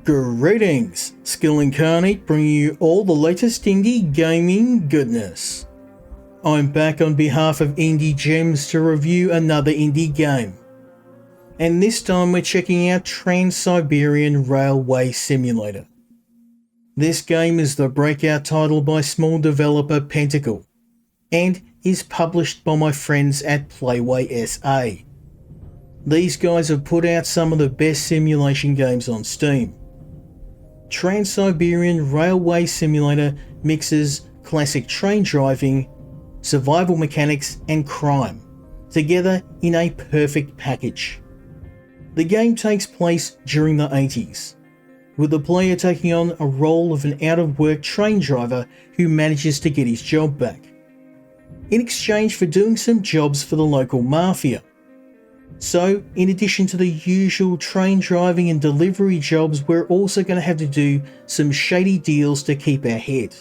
Greetings, Skill Incarnate bringing you all the latest indie gaming goodness. I'm back on behalf of IndieGems to review another indie game. And this time we're checking out Trans-Siberian Railway Simulator. This game is the breakout title by small developer Pentacle, and is published by my friends at Playway SA. These guys have put out some of the best simulation games on Steam. Trans-Siberian Railway Simulator mixes classic train driving, survival mechanics and crime, together in a perfect package. The game takes place during the 80s, with the player taking on a role of an out-of-work train driver who manages to get his job back, in exchange for doing some jobs for the local mafia. So, in addition to the usual train driving and delivery jobs, we're also going to have to do some shady deals to keep our head.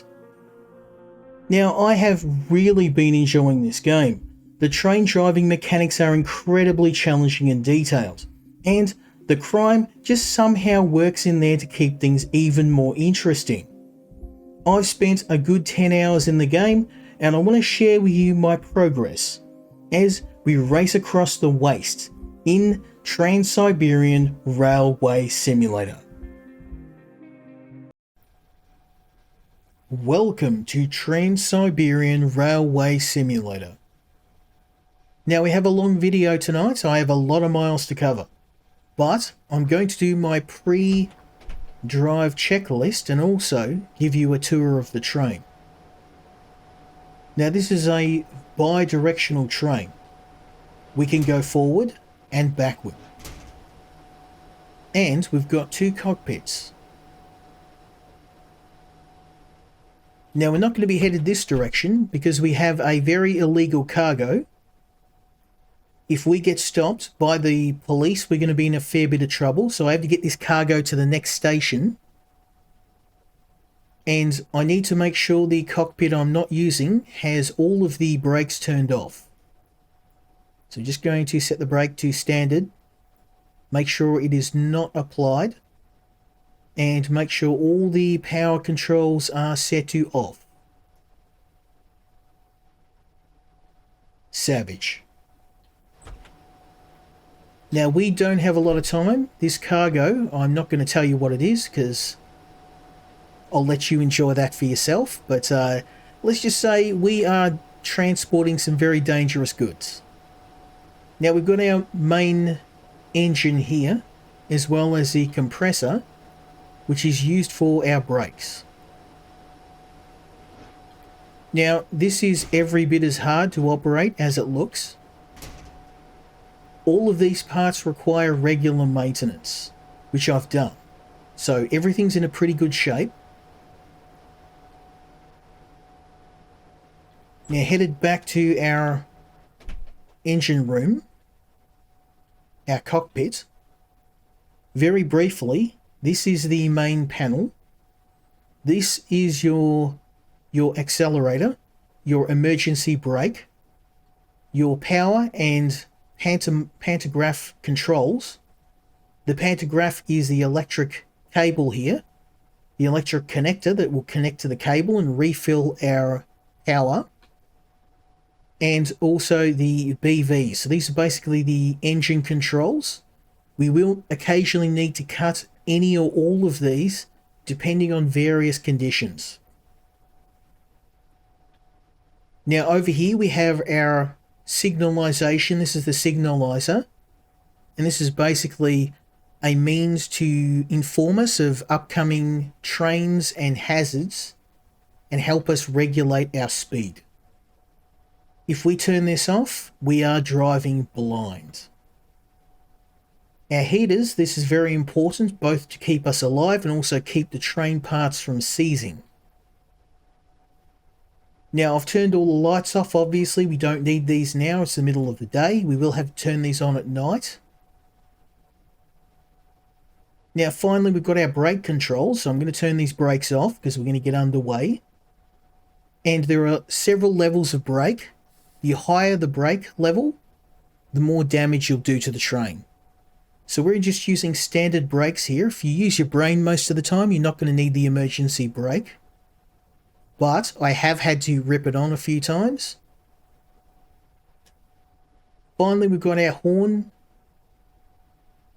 Now, I have really been enjoying this game. The train driving mechanics are incredibly challenging and detailed, and the crime just somehow works in there to keep things even more interesting. I've spent a good 10 hours in the game, and I want to share with you my progress as we race across the waste in Trans-Siberian Railway Simulator. Welcome to Trans-Siberian Railway Simulator. Now we have a long video tonight, so I have a lot of miles to cover, but I'm going to do my pre-drive checklist and also give you a tour of the train. Now this is a bi-directional train. We can go forward and backward. And we've got two cockpits. Now we're not going to be headed this direction because we have a very illegal cargo. If we get stopped by the police, we're going to be in a fair bit of trouble. So I have to get this cargo to the next station. And I need to make sure the cockpit I'm not using has all of the brakes turned off. So just going to set the brake to standard, make sure it is not applied, and make sure all the power controls are set to off. Savage. Now we don't have a lot of time. This cargo, I'm not going to tell you what it is because I'll let you enjoy that for yourself, but let's just say we are transporting some very dangerous goods. Now we've got our main engine here, as well as the compressor, which is used for our brakes. Now this is every bit as hard to operate as it looks. All of these parts require regular maintenance, which I've done. So everything's in a pretty good shape. Now headed back to our engine room, our cockpit. Very briefly, this is the main panel. This is your accelerator, your emergency brake, your power and pantograph controls. The pantograph is the electric cable here, the electric connector that will connect to the cable and refill our power. And also the BV. So these are basically the engine controls. We will occasionally need to cut any or all of these depending on various conditions. Now over here we have our signalization. This is the signalizer. And this is basically a means to inform us of upcoming trains and hazards and help us regulate our speed. If we turn this off, we are driving blind. Our heaters, this is very important, both to keep us alive and also keep the train parts from seizing. Now I've turned all the lights off, obviously we don't need these now, it's the middle of the day. We will have to turn these on at night. Now finally we've got our brake controls, so I'm going to turn these brakes off because we're going to get underway. And there are several levels of brake. The higher the brake level, the more damage you'll do to the train. So we're just using standard brakes here. If you use your brain most of the time, you're not going to need the emergency brake. But I have had to rip it on a few times. Finally, we've got our horn.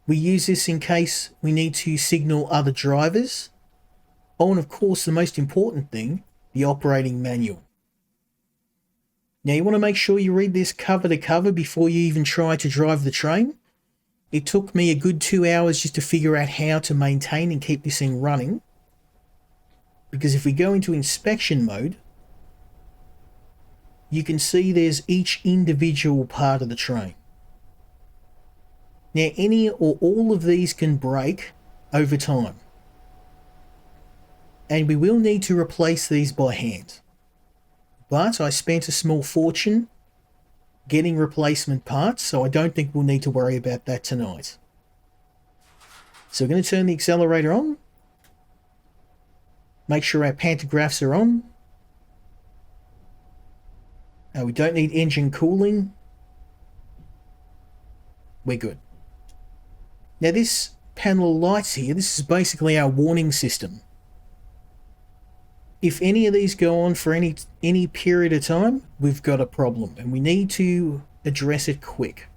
We use this in case we need to signal other drivers. Oh, and of course, the most important thing, the operating manual. Now, you want to make sure you read this cover to cover before you even try to drive the train. It took me a good 2 hours just to figure out how to maintain and keep this thing running. Because if we go into inspection mode, you can see there's each individual part of the train. Now, any or all of these can break over time. And we will need to replace these by hand. But I spent a small fortune getting replacement parts, so I don't think we'll need to worry about that tonight. So we're going to turn the accelerator on. Make sure our pantographs are on. We don't need engine cooling. We're good. Now this panel of lights here, this is basically our warning system. If any of these go on for any period of time, we've got a problem and we need to address it quick.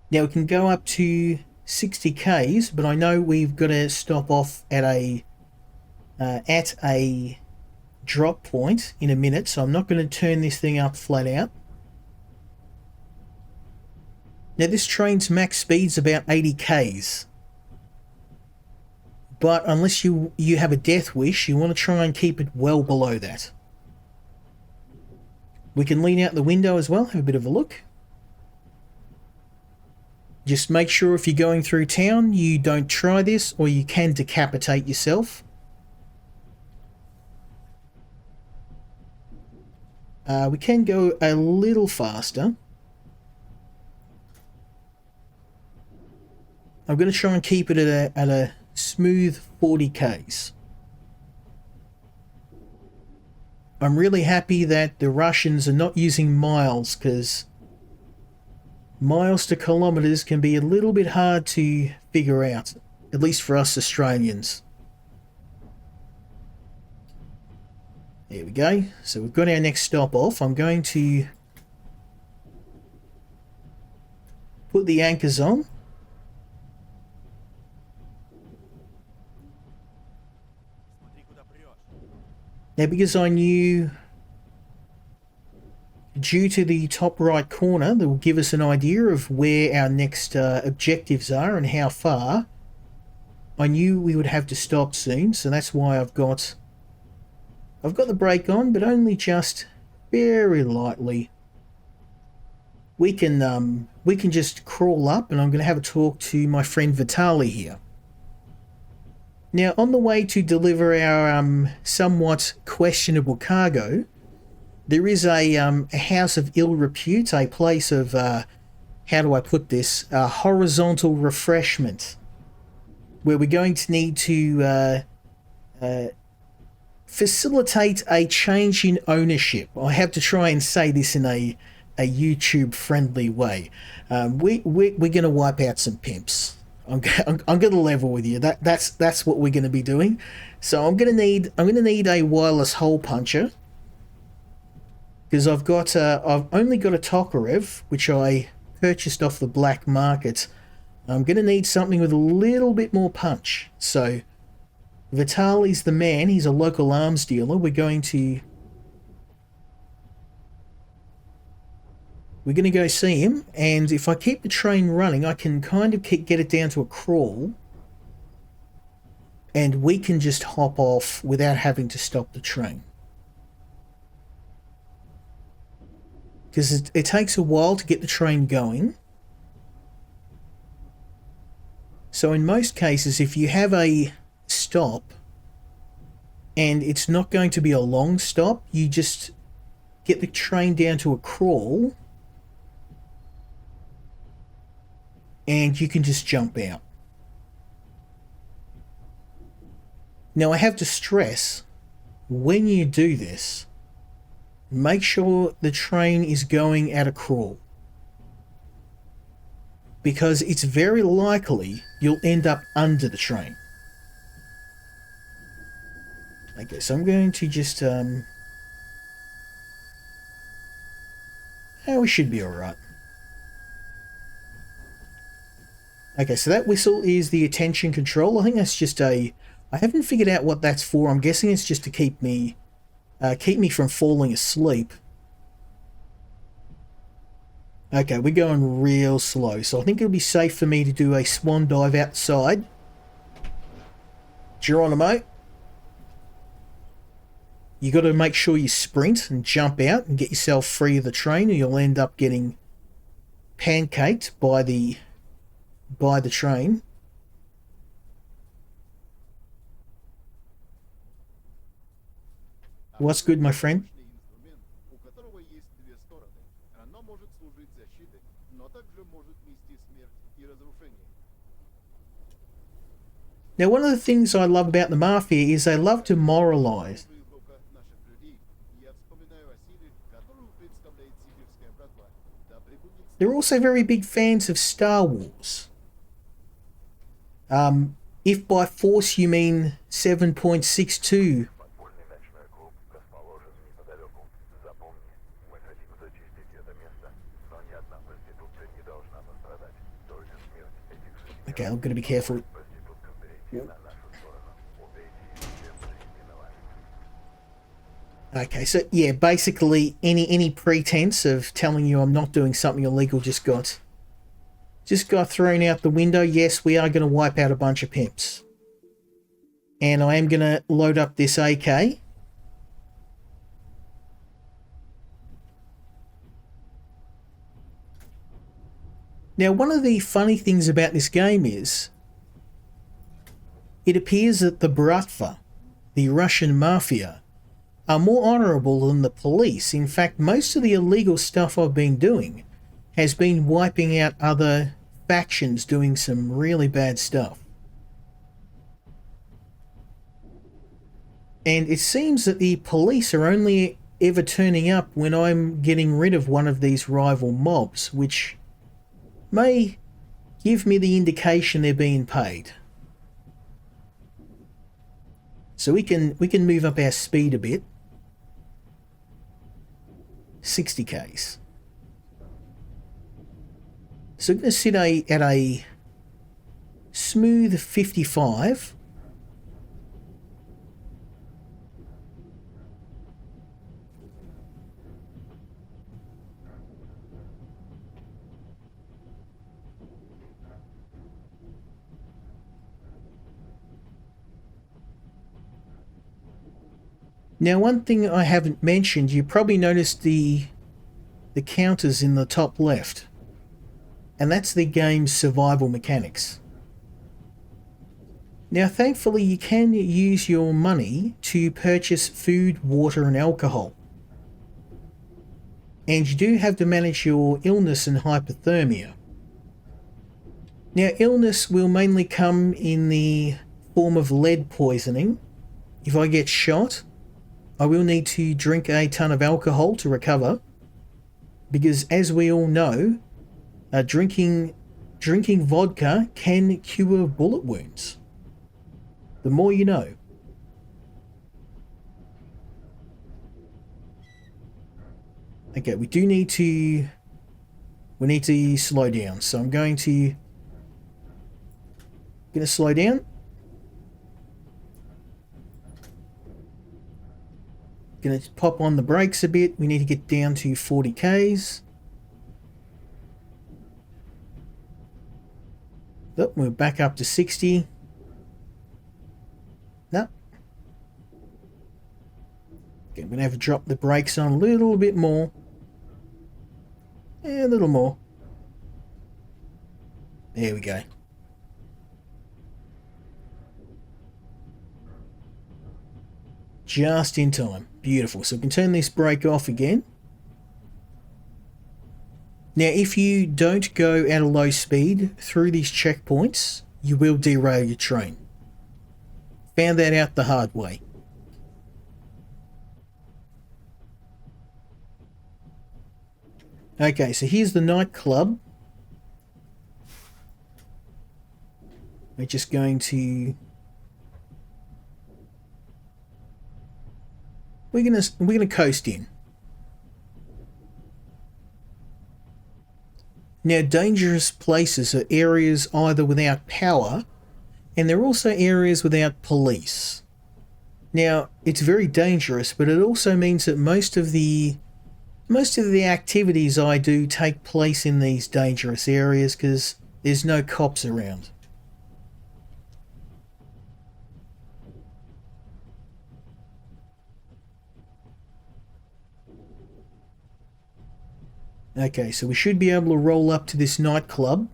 Now we can go up to 60 k's, but I know we've got to stop off at a drop point in a minute, so I'm not going to turn this thing up flat out. Now this train's max speed's about 80 k's. But unless you have a death wish, you want to try and keep it well below that. We can lean out the window as well, have a bit of a look. Just make sure if you're going through town, you don't try this or you can decapitate yourself. We can go a little faster. I'm going to try and keep it at a smooth 40 k's. I'm really happy that the Russians are not using miles, because miles to kilometers can be a little bit hard to figure out, at least for us Australians. There we go. So we've got our next stop off. I'm going to put the anchors on. Now, because I knew due to the top right corner that will give us an idea of where our next objectives are and how far, I knew we would have to stop soon, so that's why I've got the brake on, but only just very lightly. We can just crawl up, and I'm going to have a talk to my friend Vitaly here. Now, on the way to deliver our somewhat questionable cargo, there is a house of ill repute, a place of, how do I put this, horizontal refreshment, where we're going to need to facilitate a change in ownership. I have to try and say this in a YouTube-friendly way. We're going to wipe out some pimps. I'm going to level with you. That's what we're going to be doing. So I'm going to need a wireless hole puncher, because I've only got a Tokarev, which I purchased off the black market. I'm going to need something with a little bit more punch. So Vitaly's the man. He's a local arms dealer. We're going to go see him, and if I keep the train running, I can kind of get it down to a crawl, and we can just hop off without having to stop the train. Because it takes a while to get the train going. So in most cases, if you have a stop, and it's not going to be a long stop, you just get the train down to a crawl, and you can just jump out. Now, I have to stress, when you do this, make sure the train is going at a crawl. because it's very likely you'll end up under the train. Okay, so I'm going to just, oh, we should be alright. Okay, so that whistle is the attention control. I think that's just I haven't figured out what that's for. I'm guessing it's just to keep me from falling asleep. Okay, we're going real slow, so I think it'll be safe for me to do a swan dive outside. Geronimo, you got to make sure you sprint and jump out and get yourself free of the train, or you'll end up getting pancaked by the train. What's good, my friend? Now, one of the things I love about the Mafia is they love to moralize. They're also very big fans of Star Wars. If by force you mean 7.62. Okay, I'm going to be careful. Okay, so yeah, basically any pretense of telling you I'm not doing something illegal just got thrown out the window. Yes, we are going to wipe out a bunch of pimps. And I am going to load up this AK. Now, one of the funny things about this game is it appears that the Bratva, the Russian mafia, are more honourable than the police. In fact, most of the illegal stuff I've been doing has been wiping out other factions doing some really bad stuff. And it seems that the police are only ever turning up when I'm getting rid of one of these rival mobs, which may give me the indication they're being paid. So we can move up our speed a bit. 60 k's. So I'm going to sit at a smooth 55. Now, one thing I haven't mentioned, you probably noticed the counters in the top left. And that's the game's survival mechanics. Now, thankfully, you can use your money to purchase food, water, and alcohol. And you do have to manage your illness and hypothermia. Now, illness will mainly come in the form of lead poisoning. If I get shot, I will need to drink a ton of alcohol to recover, because as we all know, drinking vodka can cure bullet wounds. The more you know. Okay, we need to slow down. So I'm going to slow down. Going to pop on the brakes a bit. We need to get down to 40 k's. Oh, we're back up to 60. No. Okay, I'm going to have to drop the brakes on a little bit more. Yeah, a little more. There we go. Just in time. Beautiful. So we can turn this brake off again. Now, if you don't go at a low speed through these checkpoints, you will derail your train. Found that out the hard way. Okay, so here's the nightclub. We're just going to... We're gonna coast in. Now, dangerous places are areas either without power, and they're also areas without police. Now, it's very dangerous, but it also means that most of the activities I do take place in these dangerous areas because there's no cops around. Okay, so we should be able to roll up to this nightclub,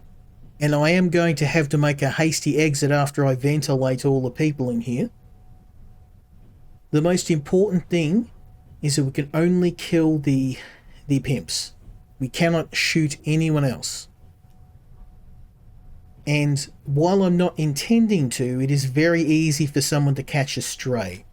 and I am going to have to make a hasty exit after I ventilate all the people in here. The most important thing is that we can only kill the pimps. We cannot shoot anyone else. And while I'm not intending to, it is very easy for someone to catch a stray.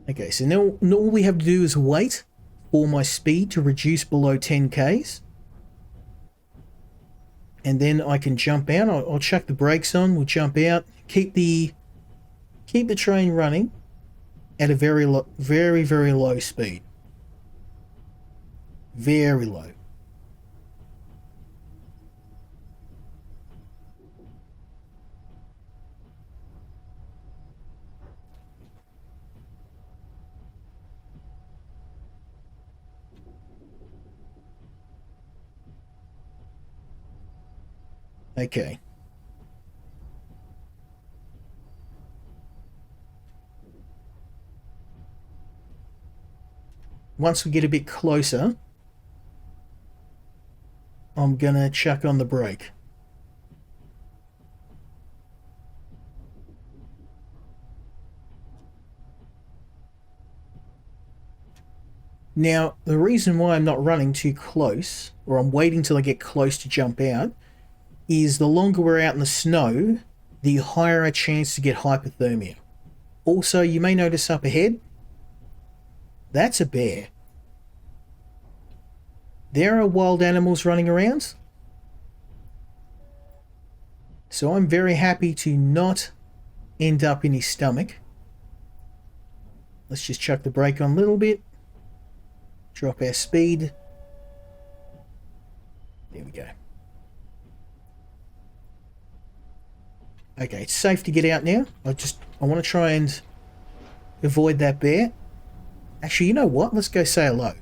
Okay, so now all we have to do is wait for my speed to reduce below 10 k's. And then I can jump out. I'll chuck the brakes on, we'll jump out, keep the train running at a very low speed. Very low. Okay. Once we get a bit closer, I'm gonna chuck on the brake. Now, the reason why I'm not running too close, or I'm waiting till I get close to jump out, is the longer we're out in the snow, the higher a chance to get hypothermia. Also, you may notice up ahead, that's a bear. There are wild animals running around, so I'm very happy to not end up in his stomach. Let's just chuck the brake on a little bit, drop our speed. There we go. Okay, it's safe to get out now. I want to try and avoid that bear. Actually, you know what? Let's go say hello.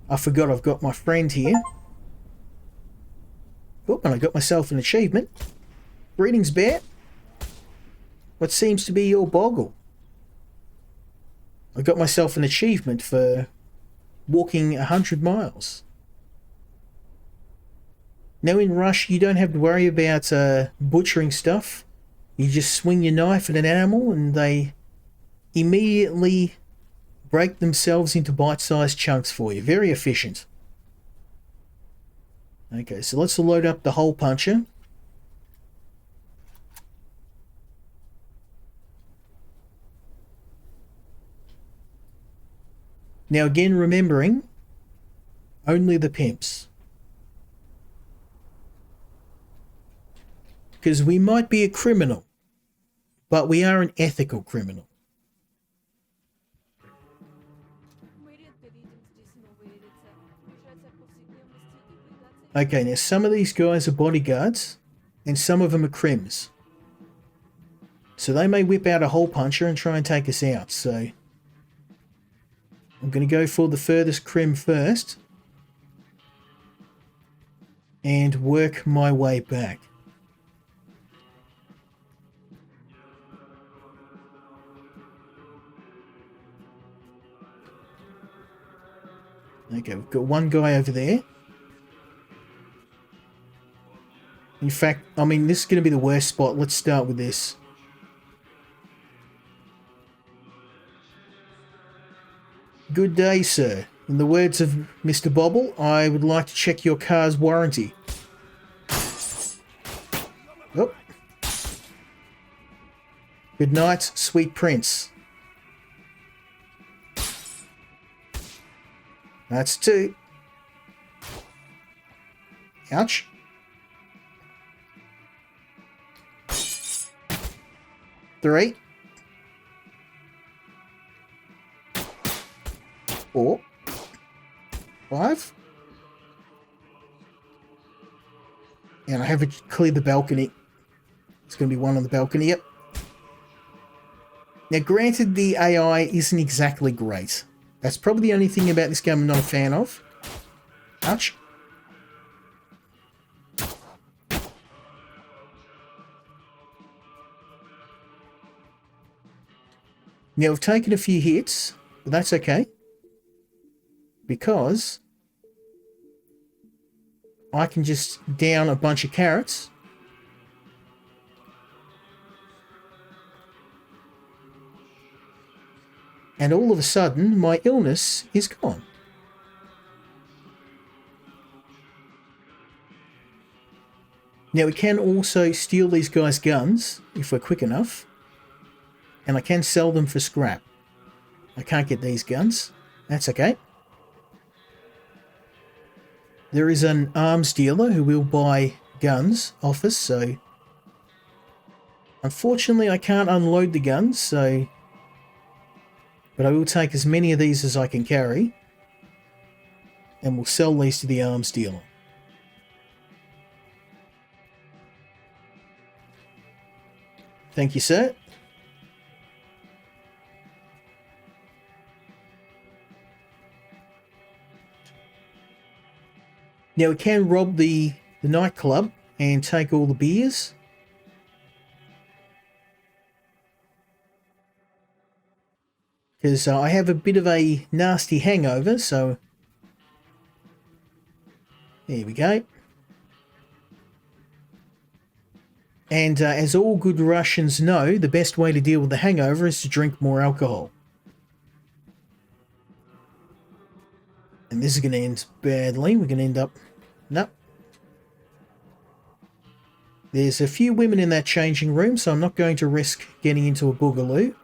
I forgot I've got my friend here. Oh, and I got myself an achievement. Greetings, bear. What seems to be your boggle? I got myself an achievement for walking 100 miles. Now in Rush, you don't have to worry about butchering stuff. You just swing your knife at an animal and they immediately break themselves into bite-sized chunks for you. Very efficient. Okay, so let's load up the hole puncher. Now again, remembering, only the pimps. Because we might be a criminal, but we are an ethical criminal. Okay, now some of these guys are bodyguards, and some of them are crims. So they may whip out a hole puncher and try and take us out, so... I'm going to go for the furthest crim first, and work my way back. Okay, we've got one guy over there. In fact, I mean, this is going to be the worst spot. Let's start with this. Good day, sir. In the words of Mr. Bobble, I would like to check your car's warranty. Oh. Good night, sweet prince. That's 2. Ouch. Three. 4. 5. And I haven't cleared the balcony. It's going to be one on the balcony, yep. Now, granted, the AI isn't exactly great. That's probably the only thing about this game I'm not a fan of. Ouch. Now, we've taken a few hits, but that's okay. Because I can just down a bunch of carrots. And all of a sudden, my illness is gone. Now, we can also steal these guys' guns, if we're quick enough. And I can sell them for scrap. I can't get these guns. That's okay. There is an arms dealer who will buy guns off us, so... Unfortunately, I can't unload the guns, so... But I will take as many of these as I can carry. And we'll sell these to the arms dealer. Thank you, sir. Now we can rob the nightclub and take all the beers. Because I have a bit of a nasty hangover, so... There we go. And as all good Russians know, the best way to deal with the hangover is to drink more alcohol. And this is going to end badly. We're going to end up... Nope. There's a few women in that changing room, so I'm not going to risk getting into a boogaloo.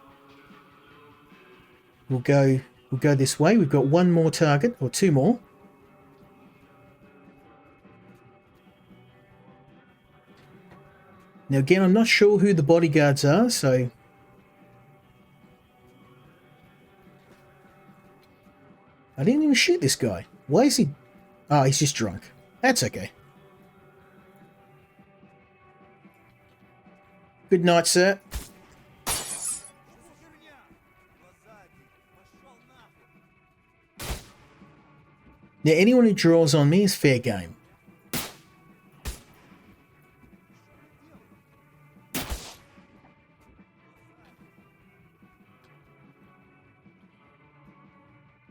We'll go this way. We've got one more target, or 2 more. Now again, I'm not sure who the bodyguards are, so... I didn't even shoot this guy. Why is he... Oh, he's just drunk. That's okay. Good night, sir. Now, anyone who draws on me is fair game.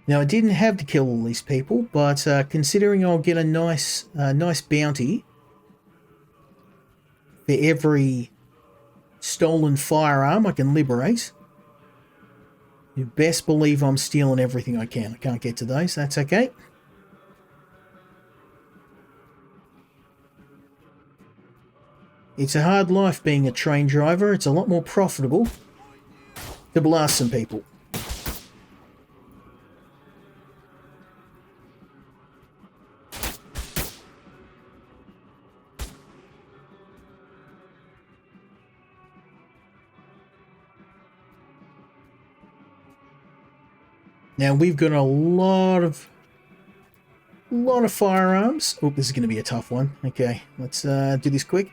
Now, I didn't have to kill all these people, but considering I'll get a nice bounty for every stolen firearm I can liberate, you best believe I'm stealing everything I can. I can't get to those, that's okay. It's a hard life being a train driver. It's a lot more profitable to blast some people. Now we've got a lot of firearms. Oh, this is going to be a tough one. Okay, let's do this quick.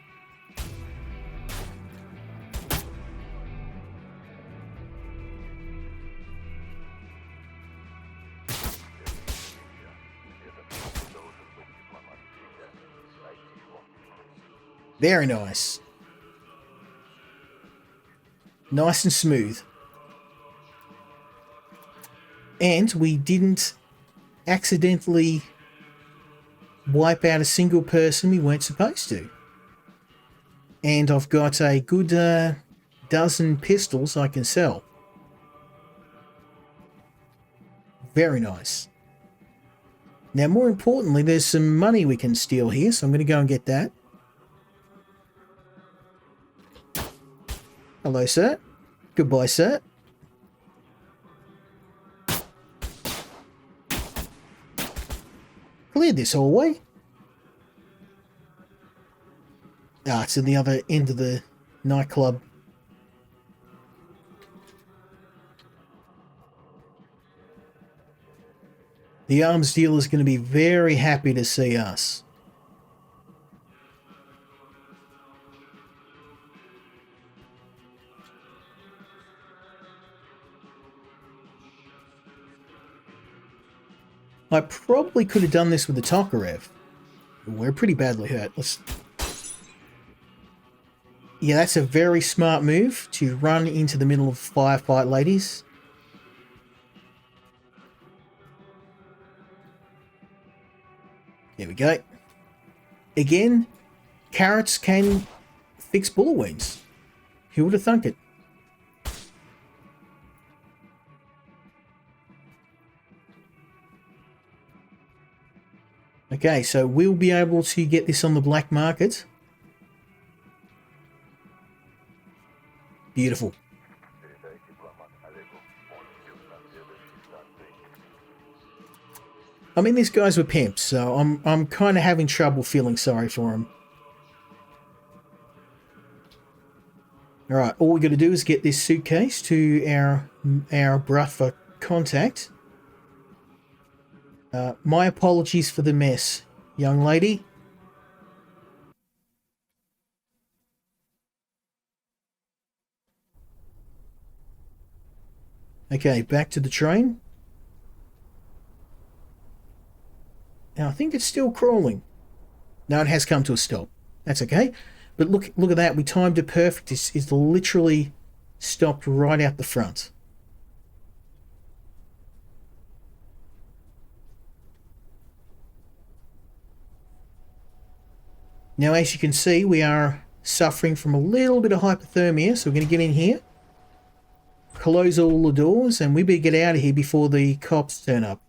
Very nice. Nice and smooth. And we didn't accidentally wipe out a single person we weren't supposed to. And I've got a good dozen pistols I can sell. Very nice. Now, more importantly, there's some money we can steal here, so I'm going to go and get that. Hello, sir. Goodbye, sir. Clear this hallway. Ah, it's in the other end of the nightclub. The arms dealer is going to be very happy to see us. I probably could have done this with the Tokarev. We're pretty badly hurt. Yeah, that's a very smart move to run into the middle of a firefight, ladies. There we go. Again, carrots can fix bullet wounds. Who would have thunk it? Okay, so we'll be able to get this on the black market. Beautiful. I mean, these guys were pimps, so I'm kind of having trouble feeling sorry for them. Alright, all we got to do is get this suitcase to our Bratva contact. My apologies for the mess, young lady. Okay, back to the train. Now, I think it's still crawling. No, it has come to a stop. That's okay. But look at that. We timed it perfect. It's literally stopped right out the front. Now, as you can see, we are suffering from a little bit of hypothermia, so we're going to get in here, close all the doors, and we better get out of here before the cops turn up.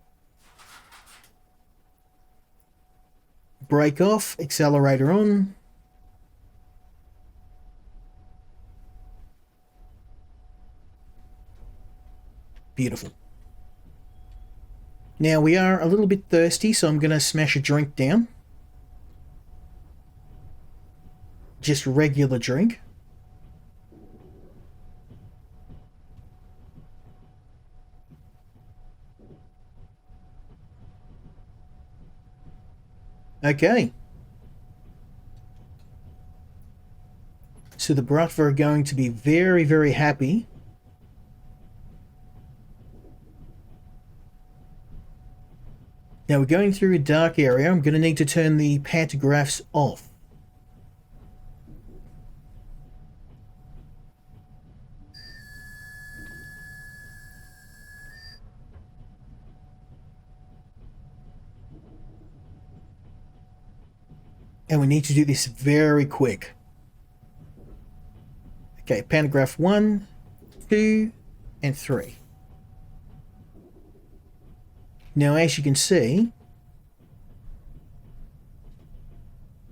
Brake off, accelerator on. Beautiful. Now, we are a little bit thirsty, so I'm going to smash a drink down. Just regular drink. Okay. So the Bratva are going to be very, very happy. Now we're going through a dark area. I'm going to need to turn the pantographs off. And we need to do this very quick. Okay, pantograph 1, 2, and 3. Now, as you can see,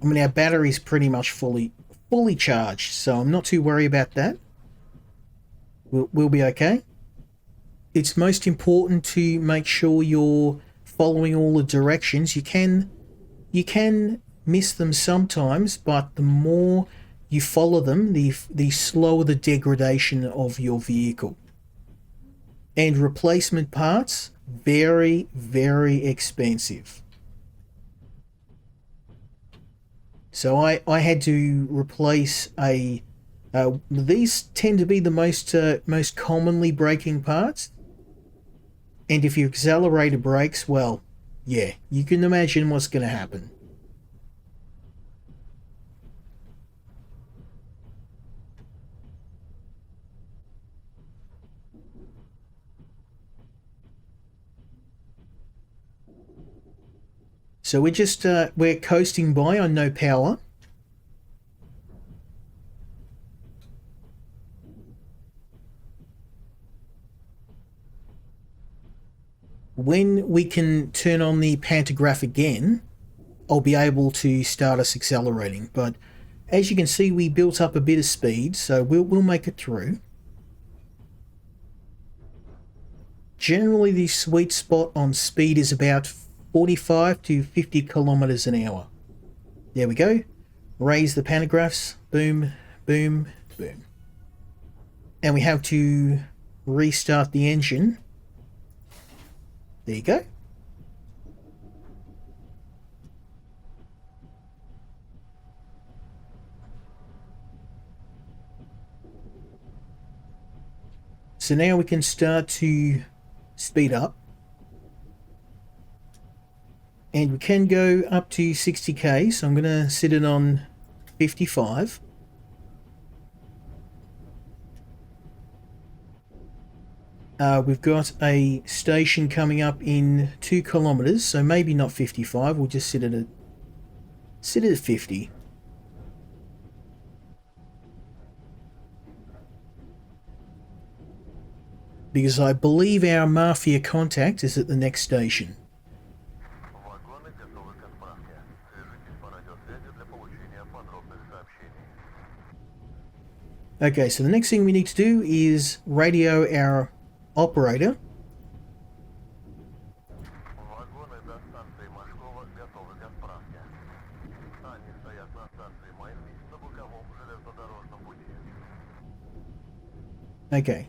I mean, our battery's pretty much fully charged, so I'm not too worried about that. We'll be okay. It's most important to make sure you're following all the directions. You can miss them sometimes, but the more you follow them, the slower the degradation of your vehicle. And replacement parts, very, very expensive. So I had to replace a... these tend to be the most commonly breaking parts. And if your accelerator breaks, well, yeah, you can imagine what's going to happen. So we're just, we're coasting by on no power. When we can turn on the pantograph again, I'll be able to start us accelerating. But as you can see, we built up a bit of speed, so we'll make it through. Generally, the sweet spot on speed is about 45 to 50 kilometers an hour. There we go. Raise the pantographs. Boom, boom, boom. And we have to restart the engine. There you go. So now we can start to speed up. And we can go up to 60k, so I'm going to set it on 55. We've got a station coming up in 2 kilometers, so maybe not 55. We'll just set it at 50. Because I believe our mafia contact is at the next station. Okay, so the next thing we need to do is radio our operator. Okay,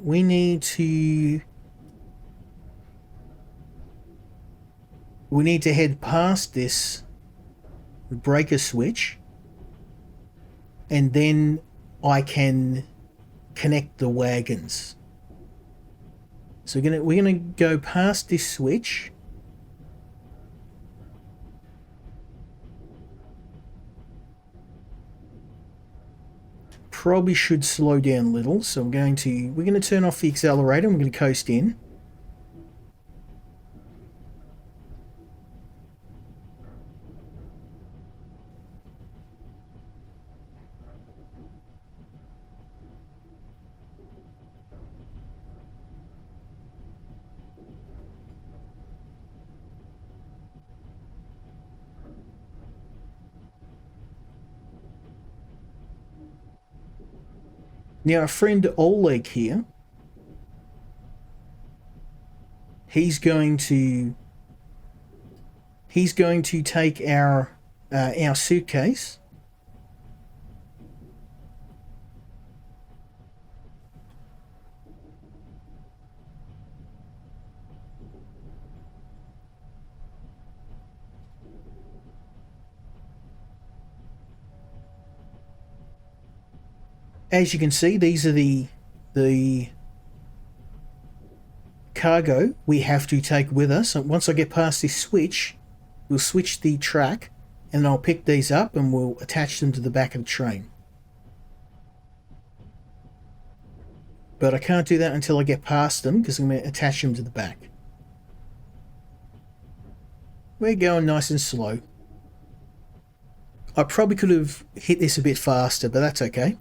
we need to head past this breaker switch, and then I can connect the wagons. So we're gonna go past this switch. Probably should slow down a little, so we're going to turn off the accelerator and we're going to coast in. Now, our friend Oleg here, he's going to take our suitcase. As you can see, these are the cargo we have to take with us. And once I get past this switch, we'll switch the track and I'll pick these up and we'll attach them to the back of the train. But I can't do that until I get past them because I'm going to attach them to the back. We're going nice and slow. I probably could have hit this a bit faster, but that's okay.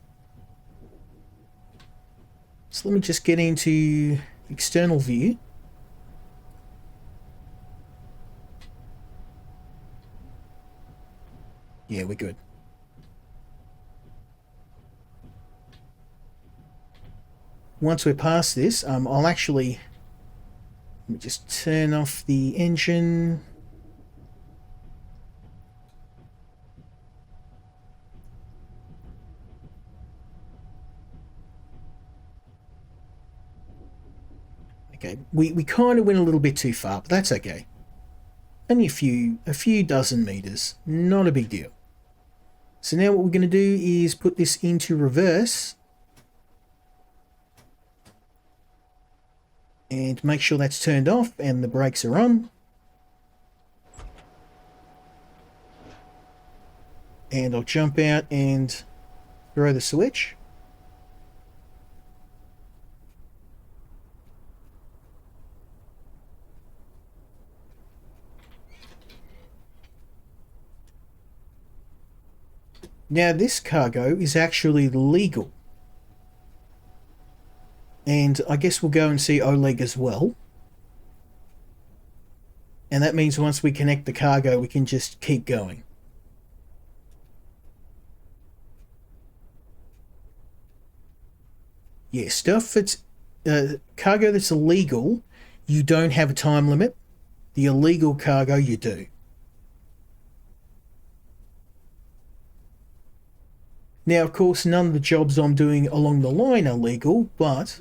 So let me just get into external view. Yeah, we're good. Once we're past this, I'll actually... Let me just turn off the engine. Okay, we kind of went a little bit too far, but that's okay. Only a few dozen meters, not a big deal. So now what we're going to do is put this into reverse and make sure that's turned off and the brakes are on. And I'll jump out and throw the switch. Now this cargo is actually legal. And I guess we'll go and see Oleg as well. And that means once we connect the cargo, we can just keep going. Yeah, stuff cargo that's illegal, you don't have a time limit. The illegal cargo, you do. Now, of course, none of the jobs I'm doing along the line are legal, but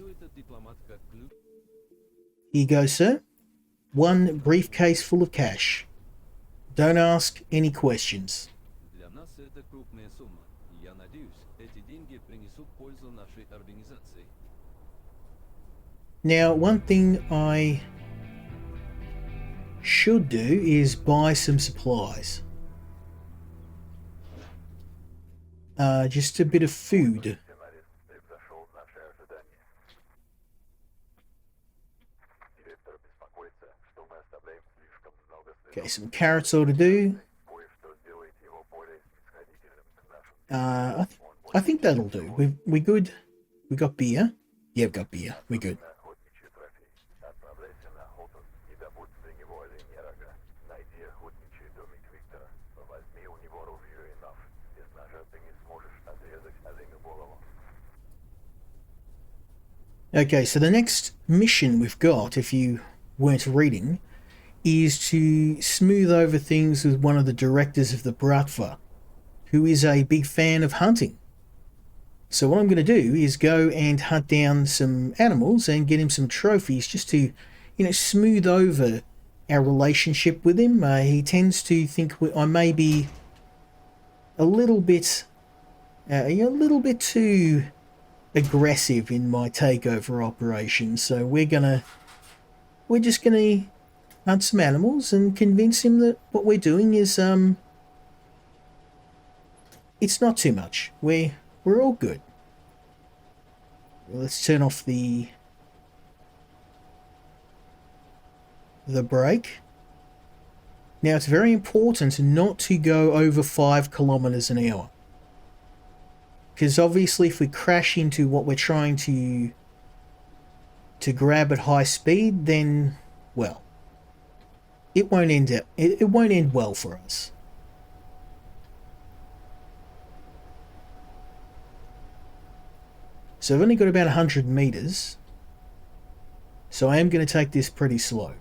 here you go, sir. One briefcase full of cash. Don't ask any questions. Now, one thing I should do is buy some supplies. Just a bit of food. Okay, some carrots ought to do. I think that'll do. We good. We got beer. Yeah, we've got beer. We're good. Okay, so the next mission we've got, if you weren't reading, is to smooth over things with one of the directors of the Bratva, who is a big fan of hunting. So what I'm going to do is go and hunt down some animals and get him some trophies just to, smooth over our relationship with him. He tends to think I may be a little bit too aggressive in my takeover operation. So we're just gonna hunt some animals and convince him that what we're doing is it's not too much. We're all good. Let's turn off the brake. Now it's very important not to go over 5 kilometers an hour. Because obviously if we crash into what we're trying to grab at high speed, then, well, it won't end well for us. So I've only got about 100 meters, so I am going to take this pretty slow.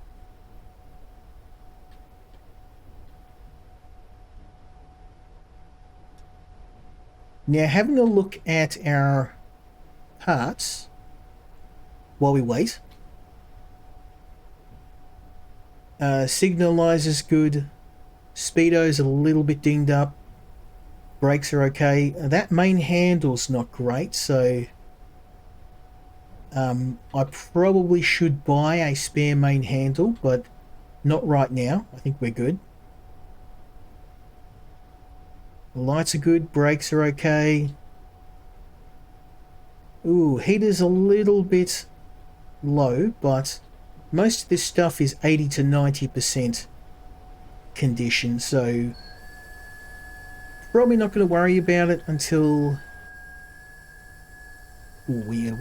Now, having a look at our parts while we wait. Signalizer's good. Speedo's a little bit dinged up. Brakes are okay. That main handle's not great, so I probably should buy a spare main handle, but not right now. I think we're good. The lights are good, brakes are okay. Ooh, heater's a little bit low, but most of this stuff is 80 to 90% condition, so probably not going to worry about it until... Ooh, yeah,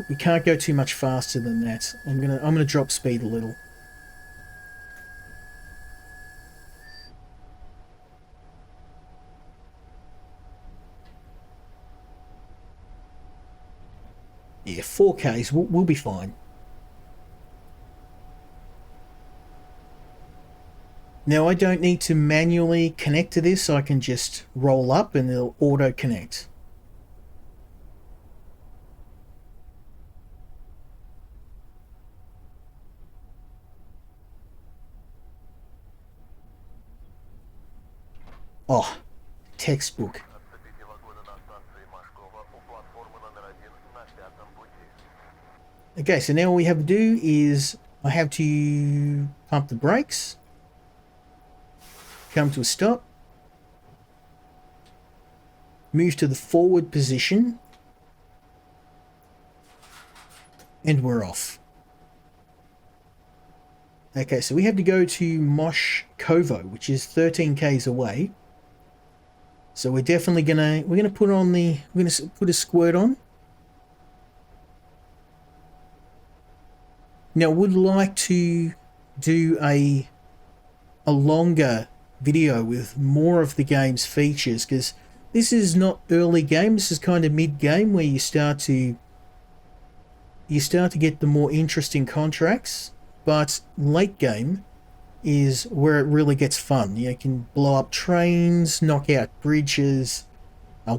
we can't go too much faster than that. I'm gonna drop speed a little. Yeah, 4Ks, we'll be fine. Now I don't need to manually connect to this, I can just roll up and it'll auto connect. Oh, textbook. Okay, so now all we have to do is I have to pump the brakes, come to a stop, move to the forward position, and we're off. Okay, so we have to go to Moshkovo, which is 13 k's away. So we're definitely gonna put a squirt on. Now, I would like to do a longer video with more of the game's features, because this is not early game, this is kind of mid-game where you start to you start to get the more interesting contracts, but late game is where it really gets fun. You can blow up trains, knock out bridges,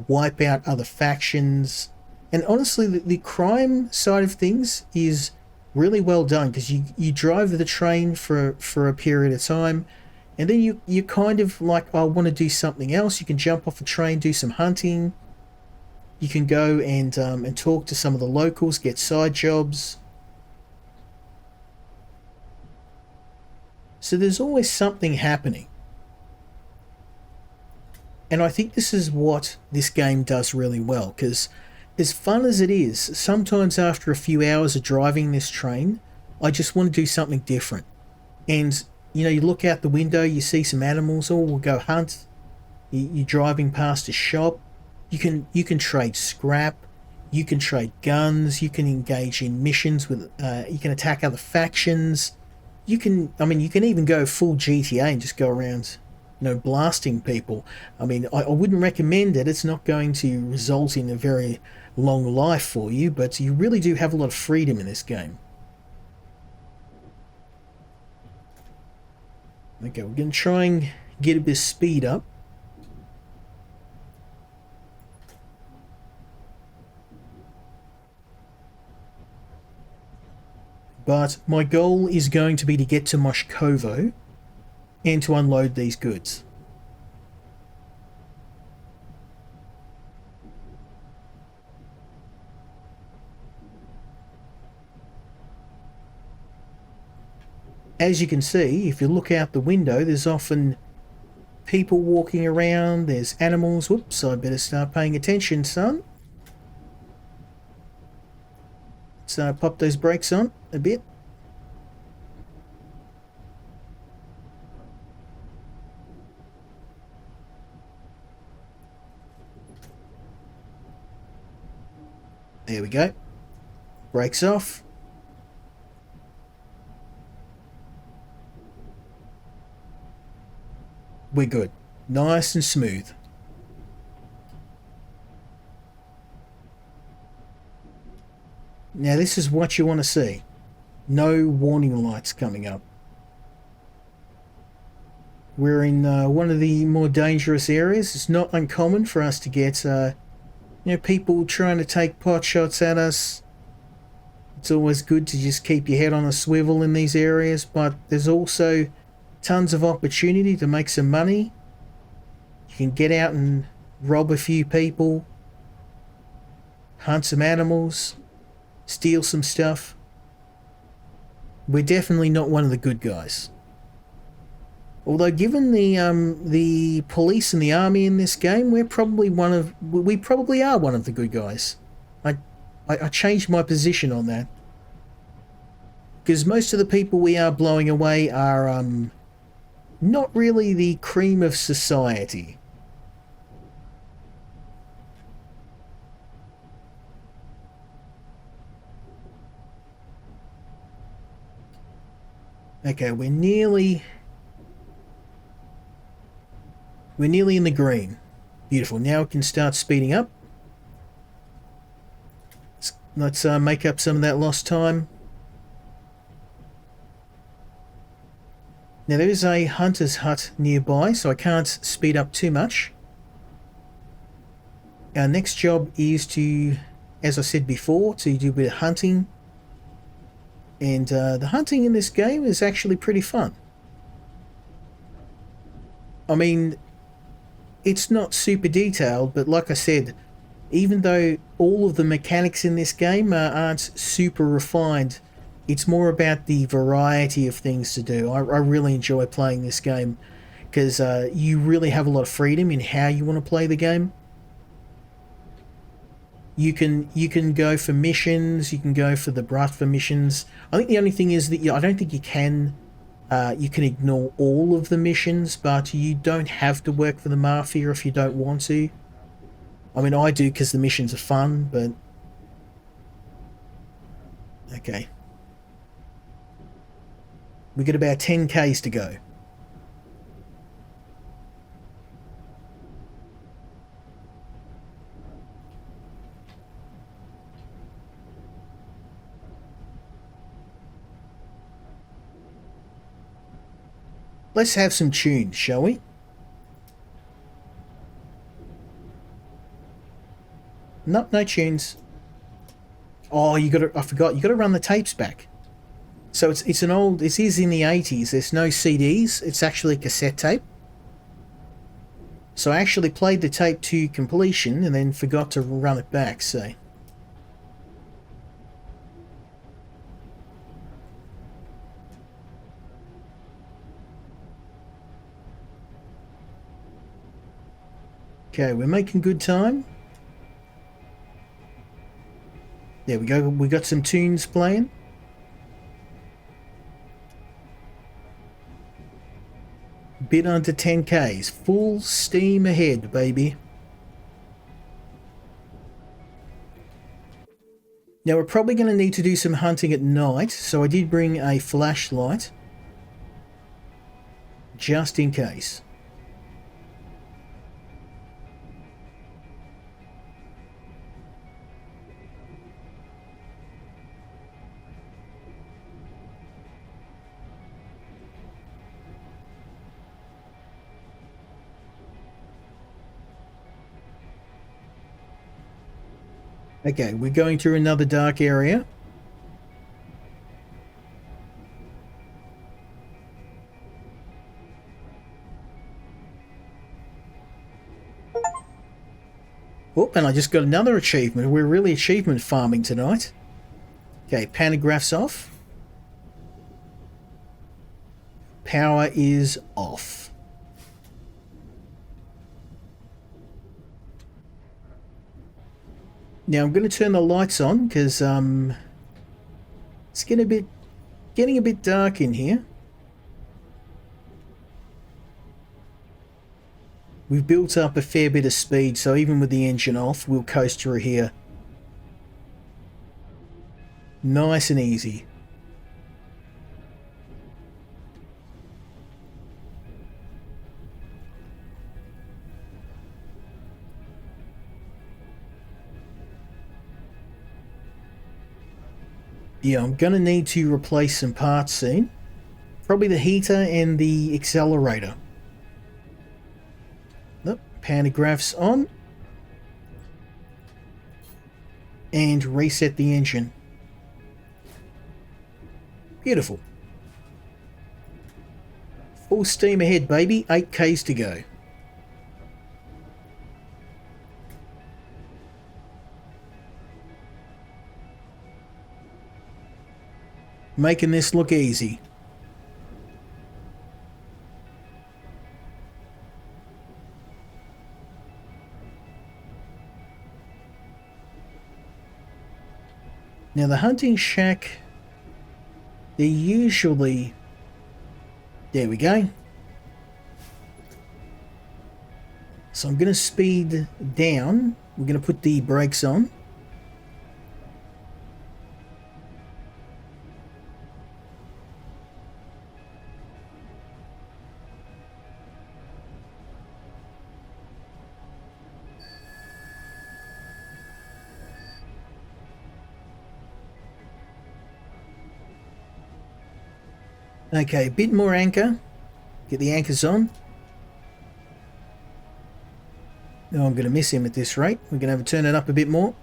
wipe out other factions. And honestly, the crime side of things is really well done because you drive the train for a period of time, and then you kind of like, I want to do something else. You can jump off a train, do some hunting. You can go and talk to some of the locals, get side jobs. So there's always something happening. And I think this is what this game does really well, because as fun as it is, sometimes after a few hours of driving this train, I just want to do something different. And, you look out the window, you see some animals, or we'll go hunt. You're driving past a shop. You can trade scrap. You can trade guns. You can engage in missions with. You can attack other factions. You can even go full GTA and just go around, blasting people. I wouldn't recommend it. It's not going to result in a very long life for you, but you really do have a lot of freedom in this game. Okay, we're going to try and get a bit of speed up. But my goal is going to be to get to Moshkovo and to unload these goods. As you can see, if you look out the window, there's often people walking around, there's animals. Whoops, I better start paying attention, son. Let's pop those brakes on a bit. There we go. Brakes off. We're good. Nice and smooth. Now this is what you want to see. No warning lights coming up. We're in one of the more dangerous areas. It's not uncommon for us to get people trying to take pot shots at us. It's always good to just keep your head on a swivel in these areas, but there's also tons of opportunity to make some money. You can get out and rob a few people, hunt some animals, steal some stuff. We're definitely not one of the good guys. Although given the police and the army in this game, we probably are one of the good guys. I changed my position on that. Because most of the people we are blowing away are not really the cream of society. Okay, we're nearly in the green. Beautiful. Now we can start speeding up. Let's make up some of that lost time. Now there is a hunter's hut nearby, so I can't speed up too much. Our next job is to, as I said before, to do a bit of hunting. And the hunting in this game is actually pretty fun. I mean, it's not super detailed, but like I said, even though all of the mechanics in this game aren't super refined, it's more about the variety of things to do. I really enjoy playing this game because you really have a lot of freedom in how you want to play the game. You can go for missions, you can go for the Bratva missions. I think the only thing is that I don't think you can ignore all of the missions, but you don't have to work for the mafia if you don't want to. I mean, I do because the missions are fun, but... Okay. We got about 10 Ks to go. Let's have some tunes, shall we? Nope, no tunes. Oh, you gotta, I forgot, you gotta run the tapes back. So it's an old, it is in the 80s, there's no CDs, it's actually a cassette tape. So I actually played the tape to completion and then forgot to run it back, so. Okay, we're making good time. There we go, we got some tunes playing. Bit under 10Ks, full steam ahead, baby. Now we're probably going to need to do some hunting at night, so I did bring a flashlight, just in case. Okay, we're going through another dark area. Oh, and I just got another achievement. We're really achievement farming tonight. Okay, pantographs off. Power is off. Now I'm going to turn the lights on because it's getting a bit dark in here. We've built up a fair bit of speed, so even with the engine off, we'll coast through here. Nice and easy. Yeah, I'm going to need to replace some parts soon. Probably the heater and the accelerator. Nope, pantographs on. And reset the engine. Beautiful. Full steam ahead, baby. 8Ks to go. Making this look easy. Now the hunting shack, they're usually... There we go. So I'm going to speed down. We're going to put the brakes on. Okay, a bit more anchor. Get the anchors on. No, I'm going to miss him at this rate. We're going to have to turn it up a bit more.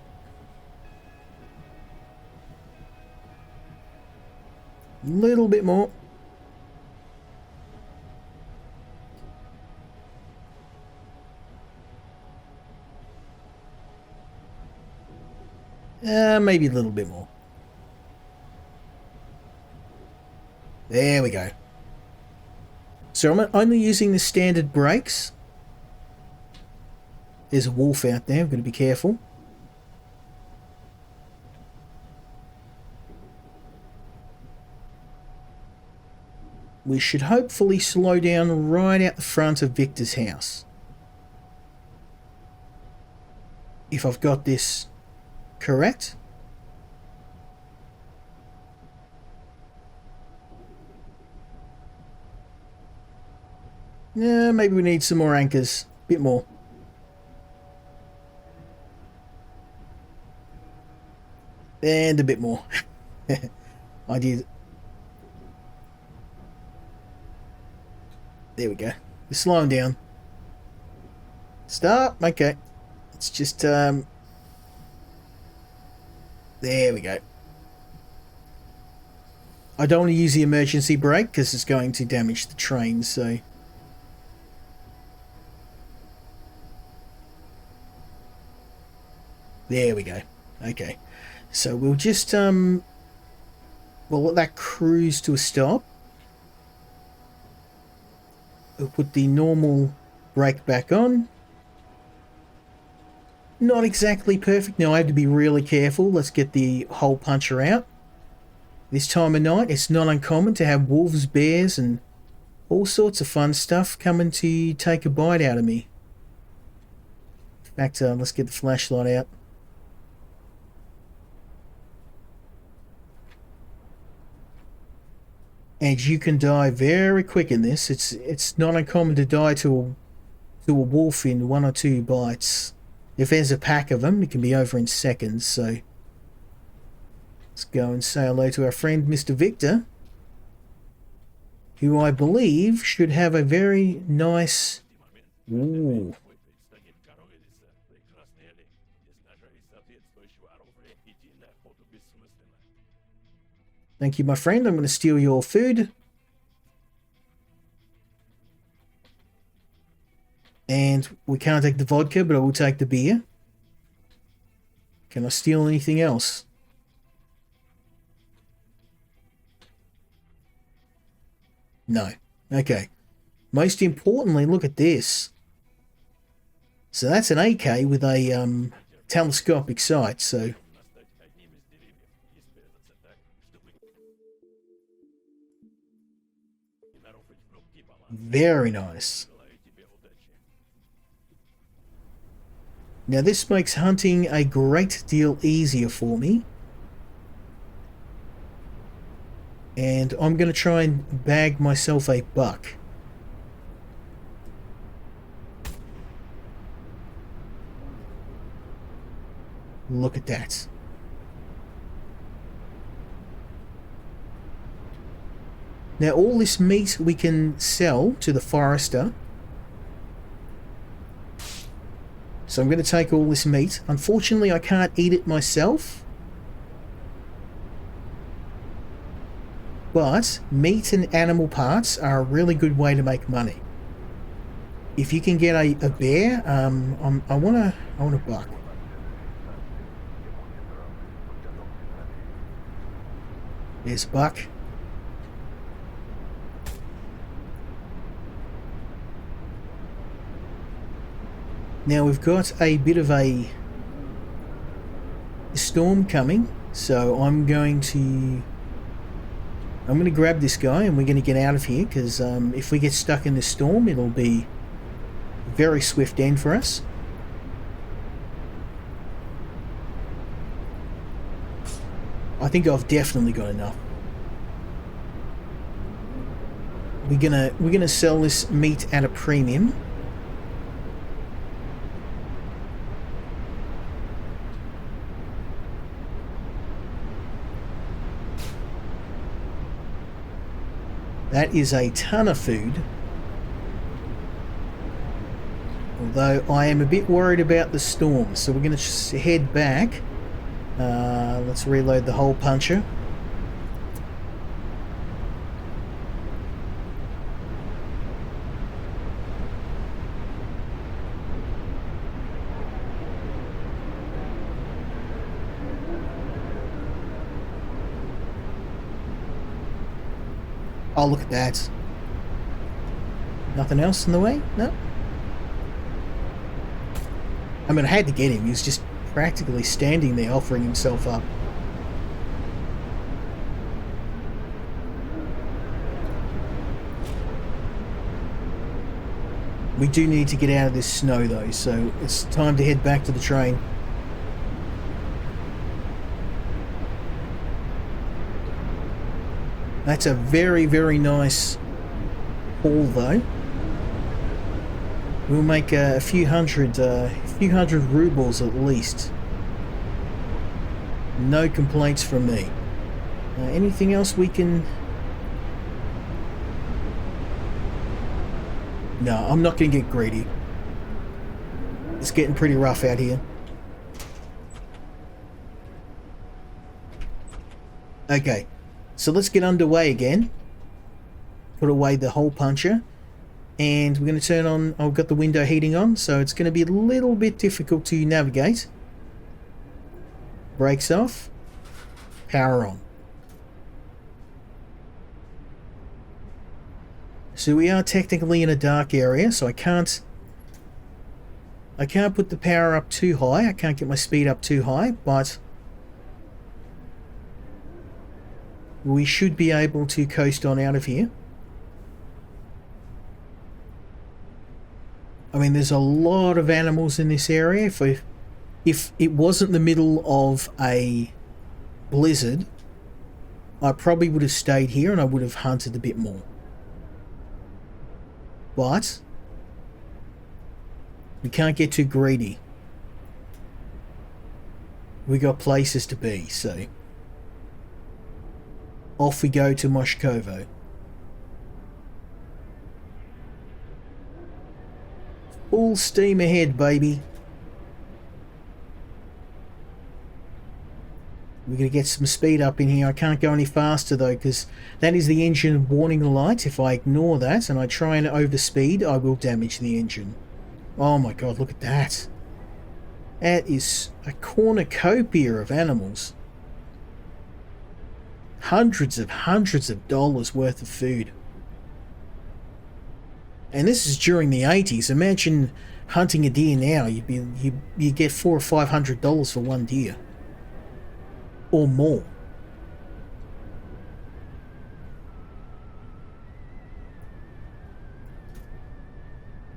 A little bit more. Maybe a little bit more. There we go. So I'm only using the standard brakes. There's a wolf out there, I've got to be careful. We should hopefully slow down right out the front of Victor's house. If I've got this correct. Yeah, maybe we need some more anchors. A bit more. And a bit more. I did. There we go. We're slowing down. Stop. Okay. It's just, there we go. I don't want to use the emergency brake because it's going to damage the train, so... There we go. Okay. So we'll just, we'll let that cruise to a stop. We'll put the normal brake back on. Not exactly perfect. Now I have to be really careful. Let's get the hole puncher out. This time of night, it's not uncommon to have wolves, bears, and all sorts of fun stuff coming to take a bite out of me. In fact, let's get the flashlight out. And you can die very quick in this. It's not uncommon to die to a wolf in 1 or 2 bites. If there's a pack of them, it can be over in seconds, so... Let's go and say hello to our friend Mr. Victor, who I believe should have a very nice... Ooh. Thank you, my friend. I'm going to steal your food. And we can't take the vodka, but I will take the beer. Can I steal anything else? No. Okay. Most importantly, look at this. So that's an AK with a telescopic sight, so... Very nice. Now this makes hunting a great deal easier for me. And I'm going to try and bag myself a buck. Look at that. Now all this meat we can sell to the forester. So I'm going to take all this meat. Unfortunately, I can't eat it myself. But meat and animal parts are a really good way to make money. If you can get a bear, I want a buck. There's a buck. Now we've got a bit of a storm coming, so I'm going to grab this guy and we're going to get out of here, because if we get stuck in this storm, it'll be a very swift end for us. I think I've definitely got enough. We're gonna sell this meat at a premium. That is a ton of food. Although I am a bit worried about the storm, so we're going to head back. Let's reload the hole puncher. Oh, look at that. Nothing else in the way? No? I mean, I had to get him. He was just practically standing there offering himself up. We do need to get out of this snow though, so it's time to head back to the train. That's a very, very nice haul though. We'll make a few hundred rubles at least. No complaints from me. Anything else we can... No, I'm not going to get greedy. It's getting pretty rough out here. Okay, so let's get underway again. Put away the hole puncher. And we're going to turn on... I've got the window heating on, so it's going to be a little bit difficult to navigate. Brakes off. Power on. So we are technically in a dark area, so I can't put the power up too high. I can't get my speed up too high, but we should be able to coast on out of here. I mean, there's a lot of animals in this area. If it wasn't the middle of a blizzard, I probably would have stayed here and I would have hunted a bit more. But we can't get too greedy. We got places to be, so off we go to Moshkovo. Full steam ahead, baby. We're going to get some speed up in here. I can't go any faster though, because that is the engine warning light. If I ignore that and I try and overspeed, I will damage the engine. Oh my god, look at that. That is a cornucopia of animals. Hundreds of dollars worth of food. And this is during the 80s. Imagine hunting a deer now. You get $400 or $500 for one deer. Or more.